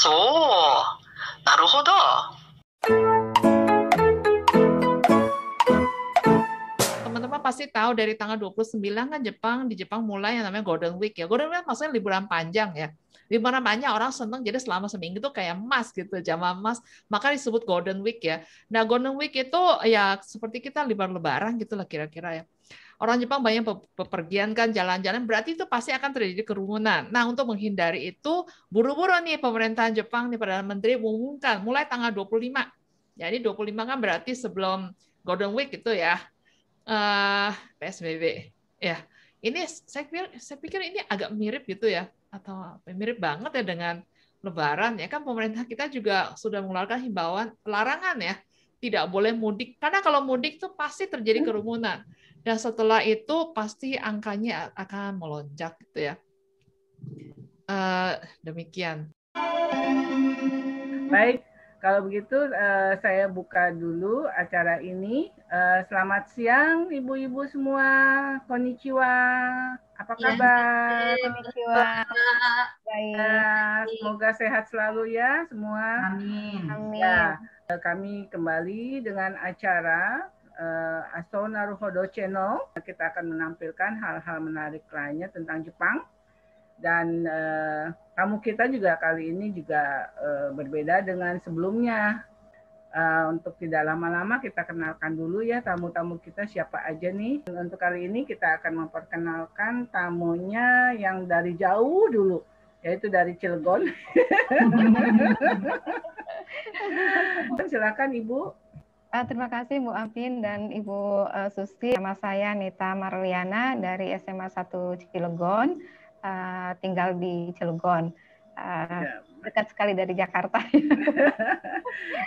なるほど。Teman-teman pasti tahu dari tanggal 29 kan di Jepang mulai yang namanya Golden Week ya. Golden Week maksudnya liburan panjang ya. Liburan panjang orang seneng jadi selama seminggu tuh kayak emas gitu, jam emas. Maka disebut Golden Week ya. Nah, Golden Week itu ya seperti kita liburan lebaran gitu lah kira-kira ya. Orang Jepang banyak bepergian kan jalan-jalan, berarti itu pasti akan terjadi kerumunan. Nah, untuk menghindari itu, buru-buru nih pemerintahan Jepang nih Perdana Menteri mengumumkan mulai tanggal 25. Jadi 25 kan berarti sebelum Golden Week itu ya. PSBB. Ya, ini saya pikir ini agak mirip gitu ya, atau mirip banget ya dengan Lebaran ya kan pemerintah kita juga sudah mengeluarkan himbauan larangan ya, tidak boleh mudik karena kalau mudik tuh pasti terjadi kerumunan dan setelah itu pasti angkanya akan melonjak gitu ya. Demikian. Baik. Kalau begitu saya buka dulu acara ini. Selamat siang Ibu-ibu semua. Konnichiwa. Apa kabar? Konnichiwa. Baik. Semoga sehat selalu ya semua. Amin. Ya, kami kembali dengan acara Aso Naruhodo Channel. Kita akan menampilkan hal-hal menarik lainnya tentang Jepang. Dan tamu kita juga kali ini juga berbeda dengan sebelumnya. Untuk tidak lama-lama kita kenalkan dulu ya tamu-tamu kita siapa aja nih. Untuk kali ini kita akan memperkenalkan tamunya yang dari jauh dulu, yaitu dari Cilegon. Silakan Ibu. Terima kasih Bu Apin dan Ibu Susi. Nama saya Nita Marliana dari SMA 1 Cilegon, tinggal di Cilegon. Dekat sekali dari Jakarta.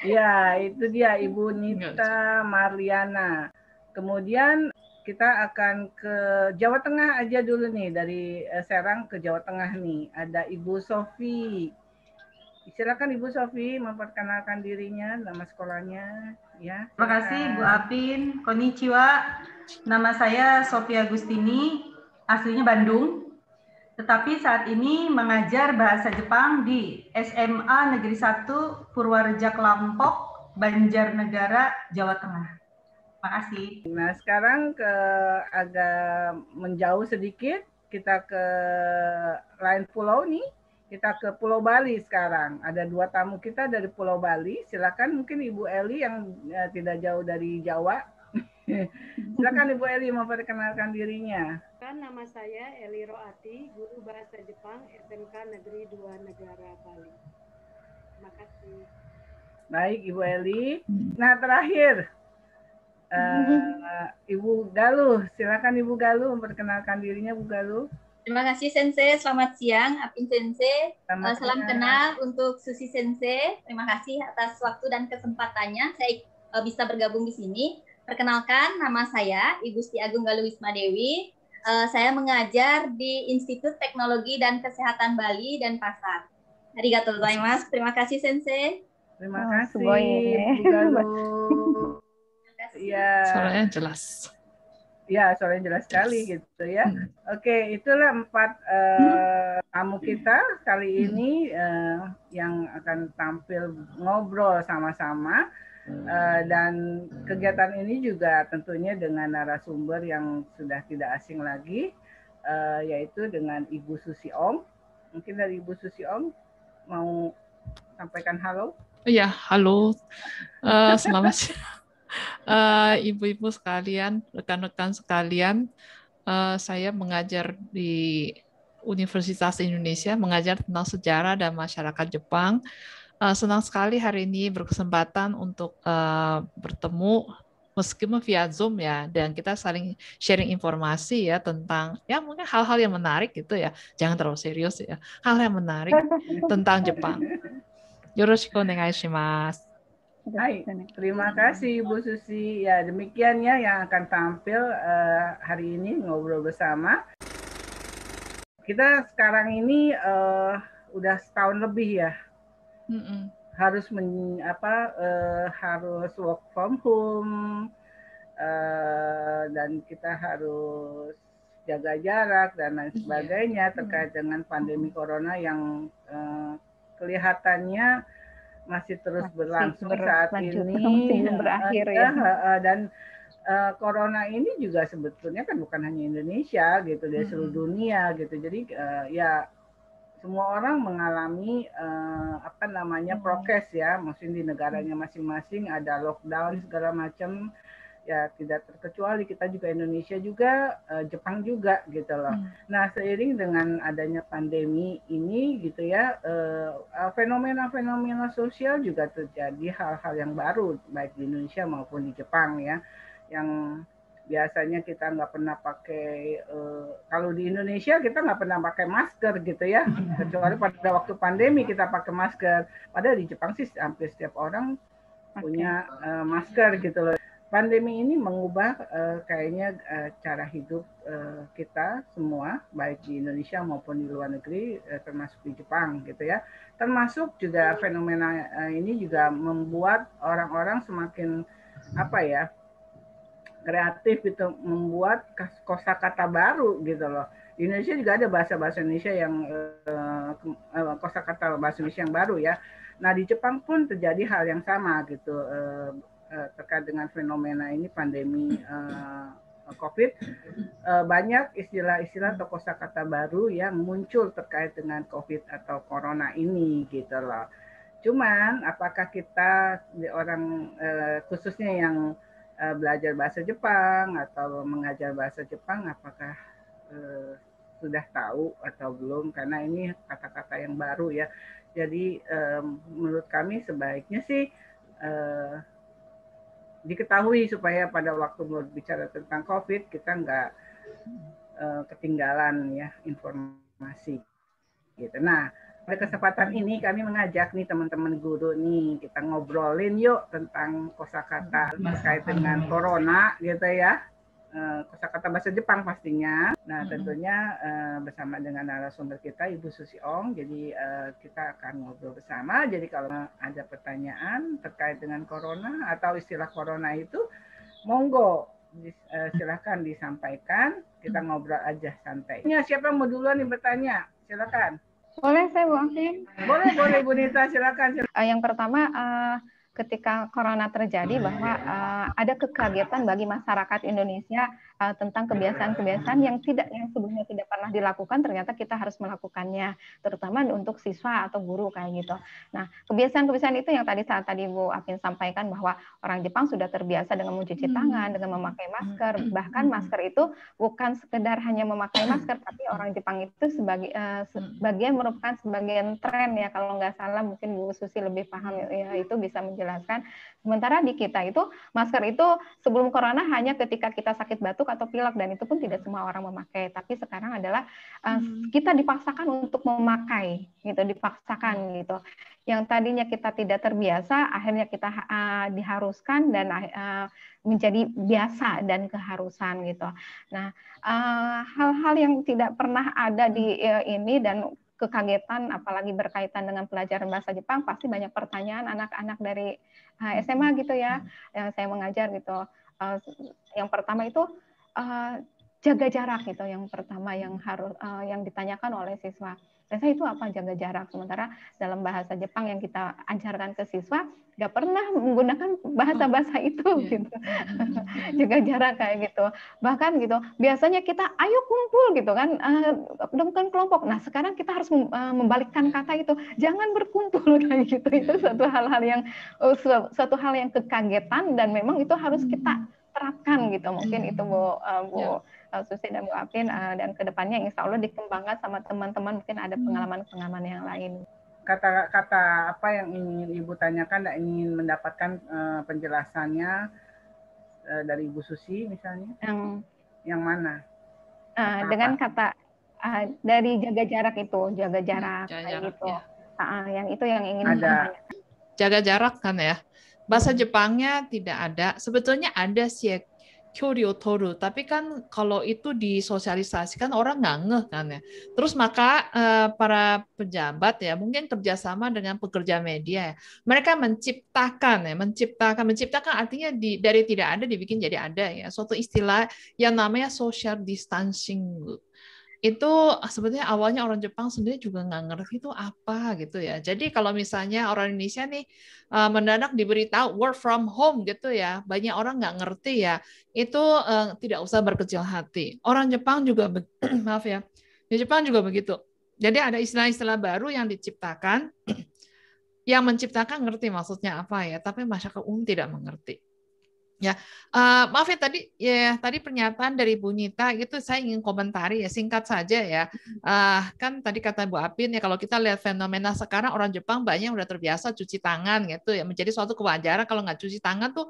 Ya, itu dia Ibu Nita Marliana. Kemudian kita akan ke Jawa Tengah aja dulu nih, dari Serang ke Jawa Tengah nih. Ada Ibu Sofi. Silakan Ibu Sofi memperkenalkan dirinya, nama sekolahnya. Ya. Terima kasih Bu Apin. Konnichiwa. Nama saya Sofi Agustini, aslinya Bandung. Tetapi saat ini mengajar bahasa Jepang di SMA Negeri 1 Purwareja Kelampok, Banjarnegara, Jawa Tengah. Terima kasih. Nah, sekarang agak menjauh sedikit, kita ke lain pulau nih. Kita ke Pulau Bali sekarang. Ada dua tamu kita dari Pulau Bali. Silakan mungkin Ibu Eli yang tidak jauh dari Jawa. Silakan Ibu Eli memperkenalkan dirinya. Nama saya Eli Roati, guru bahasa Jepang SMK Negeri 2 Negara Bali. Terima kasih. Baik Ibu Eli. Nah terakhir Ibu Galuh. Silakan Ibu Galuh memperkenalkan dirinya Bu Galuh. Terima kasih Sensei, selamat siang Apin Sensei. Salam kenal untuk Susi Sensei. Terima kasih atas waktu dan kesempatannya saya bisa bergabung di sini. Perkenalkan, nama saya Ibu Gusti Agung Galuh Wisma Dewi. Saya mengajar di Institut Teknologi dan Kesehatan Bali dan Pasar. Arigatou gozaimasu. Terima kasih Sensei. Terima kasih Bu Galuh. Ya. Suaranya jelas. Ya, suaranya jelas sekali gitu ya. Oke, itulah 4 tamu kita kali ini yang akan tampil ngobrol sama-sama. Dan kegiatan ini juga tentunya dengan narasumber yang sudah tidak asing lagi, yaitu dengan Ibu Susi Ong. Mungkin dari Ibu Susi Ong mau sampaikan halo? Iya, halo. Selamat siang. Ibu-ibu sekalian, rekan-rekan sekalian, saya mengajar di Universitas Indonesia, mengajar tentang sejarah dan masyarakat Jepang. Senang sekali hari ini berkesempatan untuk bertemu meskipun via Zoom ya, dan kita saling sharing informasi ya tentang ya mungkin hal-hal yang menarik gitu ya, jangan terlalu serius ya, hal yang menarik tentang Jepang. Yoroshiku onegai shimasu. Hai, terima kasih Bu Susi. Ya demikian ya yang akan tampil hari ini ngobrol bersama. Kita sekarang ini udah setahun lebih ya. Harus harus work from home dan kita harus jaga jarak dan lain sebagainya terkait dengan pandemi corona yang kelihatannya masih terus berlangsung saat ini, masih belum berakhir ya. Dan corona ini juga sebetulnya kan bukan hanya Indonesia gitu, dari seluruh dunia gitu. Jadi ya semua orang mengalami prokes ya, maksudnya di negaranya masing-masing ada lockdown segala macam. Ya tidak terkecuali kita juga, Indonesia juga, Jepang juga gitu loh. Nah seiring dengan adanya pandemi ini gitu ya, fenomena-fenomena sosial juga terjadi hal-hal yang baru baik di Indonesia maupun di Jepang ya, yang biasanya kita nggak pernah pakai, kalau di Indonesia kita nggak pernah pakai masker gitu ya, kecuali pada waktu pandemi kita pakai masker. Padahal di Jepang sih hampir setiap orang punya masker gitu loh. Pandemi ini mengubah kayaknya cara hidup kita semua, baik di Indonesia maupun di luar negeri, termasuk di Jepang gitu ya. Termasuk juga fenomena ini juga membuat orang-orang semakin kreatif gitu, membuat kosakata baru gitu loh. Di Indonesia juga ada bahasa-bahasa Indonesia yang kosakata bahasa Indonesia yang baru ya. Nah di Jepang pun terjadi hal yang sama gitu. Terkait dengan fenomena ini, pandemi COVID, banyak istilah-istilah atau kosakata baru yang muncul terkait dengan COVID atau corona ini gitu loh. Cuman apakah kita orang khususnya yang belajar bahasa Jepang atau mengajar bahasa Jepang, apakah sudah tahu atau belum? Karena ini kata-kata yang baru ya. Jadi menurut kami sebaiknya sih diketahui supaya pada waktu berbicara tentang COVID kita nggak ketinggalan ya informasi gitu. Nah pada kesempatan ini kami mengajak nih teman-teman guru nih, kita ngobrolin yuk tentang kosakata terkait dengan corona gitu ya, kosakata bahasa Jepang pastinya. Nah tentunya bersama dengan narasumber kita Ibu Susi Ong. Jadi kita akan ngobrol bersama. Jadi kalau ada pertanyaan terkait dengan corona atau istilah corona itu, monggo silahkan disampaikan. Kita ngobrol aja santai. Siapa yang mau duluan nih bertanya? Silakan. Boleh saya Bu Afin? Boleh Bu Nita, silakan. Yang pertama, ketika corona terjadi bahwa ada kekagetan bagi masyarakat Indonesia tentang kebiasaan-kebiasaan yang sebelumnya tidak pernah dilakukan, ternyata kita harus melakukannya, terutama untuk siswa atau guru kayak gitu. Nah, kebiasaan-kebiasaan itu yang tadi Bu Afin sampaikan bahwa orang Jepang sudah terbiasa dengan mencuci tangan, dengan memakai masker, bahkan masker itu bukan sekedar hanya memakai masker, tapi orang Jepang itu merupakan sebagian tren ya, kalau nggak salah mungkin Bu Susi lebih paham ya, itu bisa menjelaskan. Sementara di kita itu masker itu sebelum corona hanya ketika kita sakit batuk atau pilek, dan itu pun tidak semua orang memakai. Tapi sekarang adalah kita dipaksakan untuk memakai, gitu, dipaksakan gitu. Yang tadinya kita tidak terbiasa, akhirnya kita diharuskan dan menjadi biasa dan keharusan gitu. Nah, hal-hal yang tidak pernah ada di ini dan kekagetan, apalagi berkaitan dengan pelajaran bahasa Jepang, pasti banyak pertanyaan anak-anak dari SMA gitu ya, yang saya mengajar gitu. Yang pertama itu jaga jarak gitu, yang pertama yang harus yang ditanyakan oleh siswa. Dan saya itu apa jaga jarak, sementara dalam bahasa Jepang yang kita ajarkan ke siswa nggak pernah menggunakan bahasa-bahasa itu gitu. Jaga jarak kayak gitu. Bahkan gitu, biasanya kita ayo kumpul gitu kan, bukan kelompok. Nah, sekarang kita harus membalikkan kata itu, jangan berkumpul kayak gitu. Itu suatu hal yang kekagetan dan memang itu harus kita terapkan gitu. Mungkin itu Bu Susi dan Bu Afin, dan kedepannya insya Allah dikembangkan sama teman-teman, mungkin ada pengalaman-pengalaman yang lain. Kata-kata apa yang ingin Ibu tanyakan dan ingin mendapatkan penjelasannya dari Ibu Susi misalnya? Yang mana? Dengan kata dari jaga jarak itu, jaga jarak kayak gitu. Ya. Yang itu yang ingin ada. Jaga jarak kan ya. Bahasa Jepangnya tidak ada. Sebetulnya ada sih kyori o toru, tapi kan kalau itu disosialisasikan orang nggak ngeh kan ya. Terus maka para pejabat ya mungkin kerjasama dengan pekerja media ya. Mereka menciptakan artinya dari tidak ada dibikin jadi ada ya. Suatu istilah yang namanya social distancing. itu sebetulnya awalnya orang Jepang sendiri juga nggak ngerti itu apa gitu ya. Jadi kalau misalnya orang Indonesia nih mendadak diberitahu work from home gitu ya, banyak orang nggak ngerti ya, itu tidak usah berkecil hati. Orang Jepang juga maaf ya, di Jepang juga begitu. Jadi ada istilah-istilah baru yang diciptakan, yang menciptakan ngerti maksudnya apa ya, tapi masyarakat umum tidak mengerti. Ya, maaf ya tadi pernyataan dari Bu Nita itu saya ingin komentari ya, singkat saja ya. Kan tadi kata Bu Apin ya, kalau kita lihat fenomena sekarang orang Jepang banyak udah terbiasa cuci tangan gitu ya, menjadi suatu kewajaran. Kalau nggak cuci tangan tuh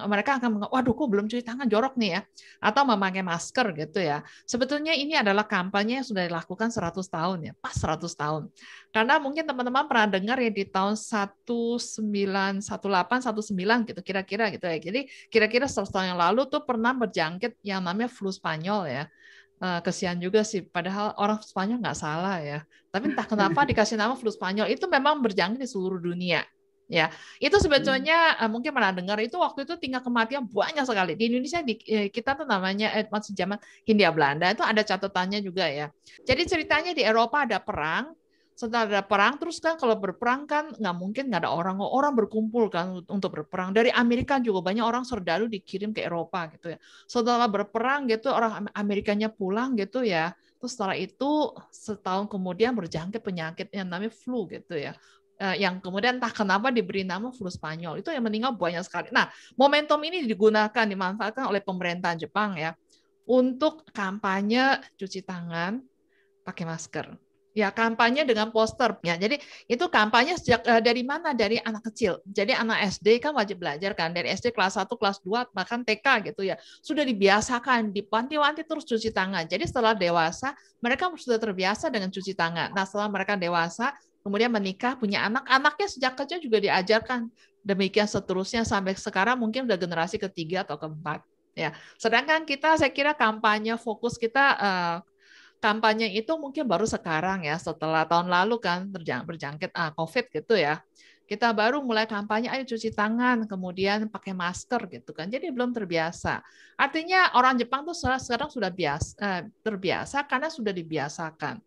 mereka akan waduh kok belum cuci tangan, jorok nih ya, atau memakai masker gitu ya. Sebetulnya ini adalah kampanye yang sudah dilakukan 100 tahun ya, pas 100 tahun. Karena mungkin teman-teman pernah dengar ya di tahun 1918, 19 gitu kira-kira gitu ya. Jadi kira-kira 100 tahun yang lalu tuh pernah berjangkit yang namanya flu Spanyol ya. Kesian juga sih, padahal orang Spanyol nggak salah ya. Tapi entah kenapa dikasih nama flu Spanyol, itu memang berjangkit di seluruh dunia. Ya, itu sebetulnya mungkin pernah dengar, itu waktu itu tingkat kematian banyak sekali. Di Indonesia kita tuh namanya masih zaman Hindia Belanda, itu ada catatannya juga ya. Jadi ceritanya di Eropa ada perang. Setelah ada perang, terus kan kalau berperang kan nggak mungkin nggak ada orang berkumpul kan untuk berperang. Dari Amerika juga banyak orang serdadu dikirim ke Eropa gitu ya. Setelah berperang gitu orang Amerikanya pulang gitu ya. Terus setelah itu setahun kemudian berjangkit penyakit yang namanya flu gitu ya. Yang kemudian entah kenapa diberi nama flu Spanyol. Itu yang meninggal banyak sekali. Nah, momentum ini dimanfaatkan oleh pemerintahan Jepang ya untuk kampanye cuci tangan, pakai masker. Ya, kampanye dengan poster. Ya, jadi itu kampanye sejak dari mana? Dari anak kecil. Jadi anak SD kan wajib belajar kan, dari SD kelas 1, kelas 2, bahkan TK gitu ya. Sudah dibiasakan, dipanti-wanti terus cuci tangan. Jadi setelah dewasa, mereka sudah terbiasa dengan cuci tangan. Nah, setelah mereka dewasa, kemudian menikah, punya anak, anaknya sejak kecil juga diajarkan. Demikian seterusnya sampai sekarang mungkin udah generasi ketiga atau keempat. Ya, sedangkan kita, saya kira kampanye fokus kita kampanye itu mungkin baru sekarang ya, setelah tahun lalu kan berjangkit COVID gitu ya. Kita baru mulai kampanye, ayo cuci tangan, kemudian pakai masker gitu kan. Jadi belum terbiasa. Artinya orang Jepang tuh sekarang sudah terbiasa karena sudah dibiasakan.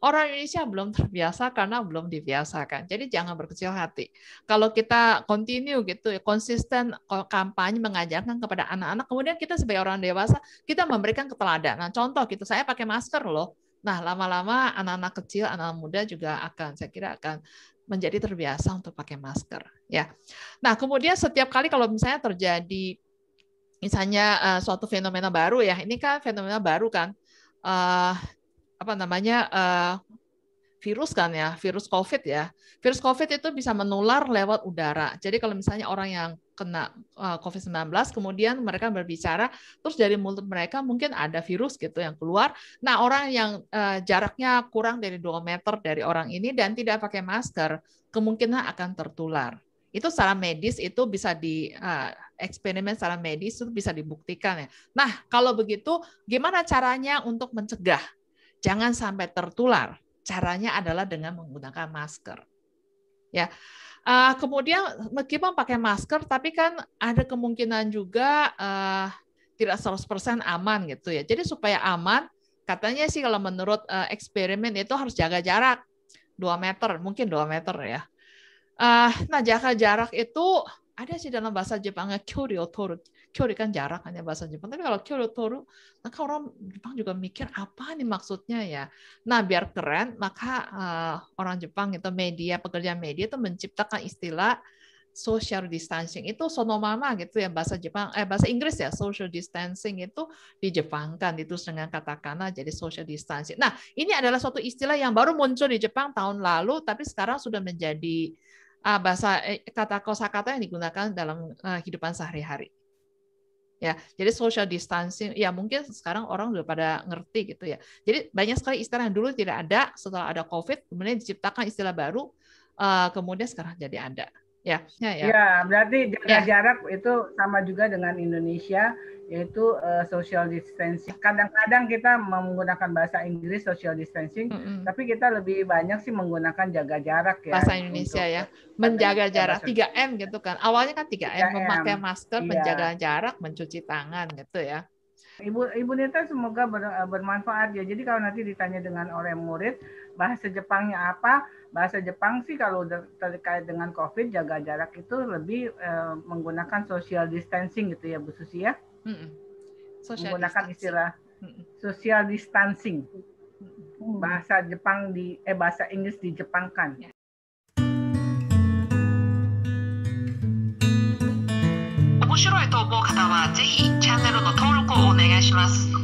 Orang Indonesia belum terbiasa karena belum dibiasakan. Jadi jangan berkecil hati. Kalau kita continue gitu, konsisten kampanye mengajarkan kepada anak-anak, kemudian kita sebagai orang dewasa, kita memberikan keteladanan. Contoh gitu, saya pakai masker loh. Nah, lama-lama anak-anak kecil, anak muda juga saya kira akan menjadi terbiasa untuk pakai masker. Ya. Nah, kemudian setiap kali kalau misalnya terjadi misalnya suatu fenomena baru ya, ini kan fenomena baru kan, virus kan ya, virus COVID ya. Virus COVID itu bisa menular lewat udara. Jadi kalau misalnya orang yang kena COVID-19, kemudian mereka berbicara, terus dari mulut mereka mungkin ada virus gitu yang keluar. Nah, orang yang jaraknya kurang dari 2 meter dari orang ini dan tidak pakai masker, kemungkinan akan tertular. Itu secara medis itu bisa eksperimen secara medis itu bisa dibuktikan ya. Nah, kalau begitu gimana caranya untuk mencegah? Jangan sampai tertular. Caranya adalah dengan menggunakan masker. Ya. Kemudian meskipun pakai masker, tapi kan ada kemungkinan juga tidak 100% aman gitu ya. Jadi supaya aman, katanya sih kalau menurut eksperimen itu harus jaga jarak 2 meter, mungkin 2 meter ya. Nah, jaga jarak itu ada sih dalam bahasa Jepangnya kyori o toru. Kyori kan jarak hanya bahasa Jepang. Tapi kalau kyori o toru, maka orang Jepang juga mikir apa nih maksudnya ya. Nah, biar keren, maka orang Jepang itu pekerja media itu menciptakan istilah social distancing. Itu sonomama gitu ya bahasa Jepang, bahasa Inggris ya, social distancing itu dijepangkan, ditulis dengan katakana jadi social distancing. Nah, ini adalah suatu istilah yang baru muncul di Jepang tahun lalu, tapi sekarang sudah menjadi bahasa kosakata yang digunakan dalam kehidupan sehari-hari. Ya, jadi social distancing, ya mungkin sekarang orang udah pada ngerti gitu ya. Jadi banyak sekali istilah yang dulu tidak ada, setelah ada COVID, kemudian diciptakan istilah baru, kemudian sekarang jadi ada. Ya, berarti jaga jarak itu sama juga dengan Indonesia, yaitu social distancing. Kadang-kadang kita menggunakan bahasa Inggris social distancing, tapi kita lebih banyak sih menggunakan jaga jarak ya. Bahasa Indonesia ya, menjaga jarak 3M gitu kan. Awalnya kan 3M, memakai masker, menjaga jarak, mencuci tangan gitu ya. Ibu Nita semoga bermanfaat ya. Jadi kalau nanti ditanya dengan orang murid bahasa Jepangnya apa, bahasa Jepang sih kalau terkait dengan COVID jaga jarak itu lebih menggunakan social distancing gitu ya Bu Susi ya. Menggunakan istilah social distancing. Bahasa Jepang bahasa Inggris dijepangkan. 面白いと思う方はぜひチャンネルの登録をお願いします。